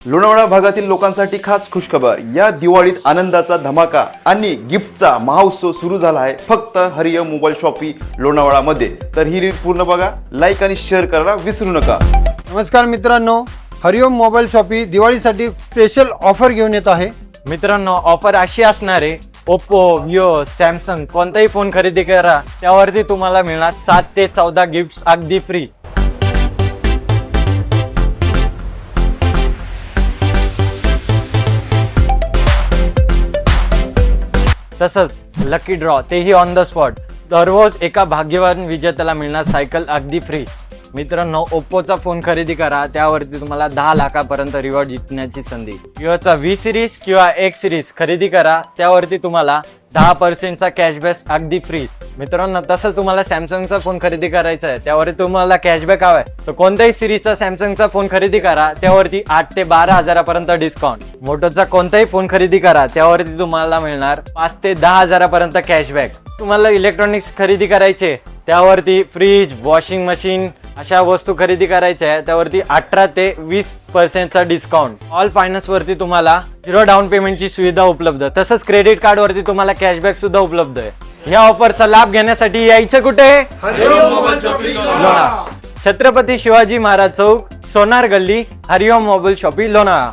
लोणावळा भागातील लोकांसाठी खास खुशखबर। या दिवाळीत आनंदाचा धमाका आणि गिफ्टचा महोत्सव सुरू झाला आहे फक्त हरिओम मोबाईल शॉपी लोणावळा मध्ये। तर ही रील पूर्ण बघा, लाईक आणि शेअर करायला विसरू नका। नमस्कार मित्रांनो, हरिओम मोबाईल शॉपी दिवाळीसाठी स्पेशल ऑफर घेऊन येत आहे। मित्रांनो, ऑफर अशी असणार आहे, ओप्पो, विवो, सॅमसंग कोणताही फोन खरेदी करा त्यावरती तुम्हाला मिळणार 7 ते 14 गिफ्ट्स अगदी फ्री। तसंच लकी ड्रॉ तेही ऑन द स्पॉट। दररोज एका भाग्यवान विजेत्याला मिळणार सायकल अगदी फ्री। मित्रांनो, ओप्पोचा फोन खरेदी करा त्यावरती तुम्हाला 10 लाखापर्यंत रिवॉर्ड जिंकण्याची संधी। विवोचा V सिरीज किंवा X सिरीज खरेदी करा त्यावरती तुम्हाला 10% कॅशबॅक अगदी फ्री। मित्रांनो, तसंच तुम्हाला सॅमसंगचा फोन खरेदी करायचा आहे त्यावरती तुम्हाला कॅशबॅक हवाय तर कोणत्याही सिरीजचा सॅमसंगचा फोन खरेदी करा त्यावरती 8 ते 12 हजारापर्यंत डिस्काउंट। मोटोचा कोणताही फोन खरेदी करा त्यावरती तुम्हाला मिळणार 5 ते 10 हजारापर्यंत कॅशबॅक। तुम्हाला इलेक्ट्रॉनिक्स खरेदी करायचे त्यावरती फ्रीज, वॉशिंग मशीन अशा वस्तू खरेदी करायच्या आहे त्यावरती 18 ते 20% डिस्काउंट। ऑल फायनान्स वरती तुम्हाला 0 डाऊन पेमेंटची सुविधा उपलब्ध, तसंच क्रेडिट कार्ड वरती तुम्हाला कॅशबॅक सुद्धा उपलब्ध आहे। या ऑफरचा लाभ घेण्यासाठी यायचं कुठे? लोणावळा, छत्रपती शिवाजी महाराज चौक, सोनार गल्ली, हरिओम मोबाईल शॉपी लोणावळा।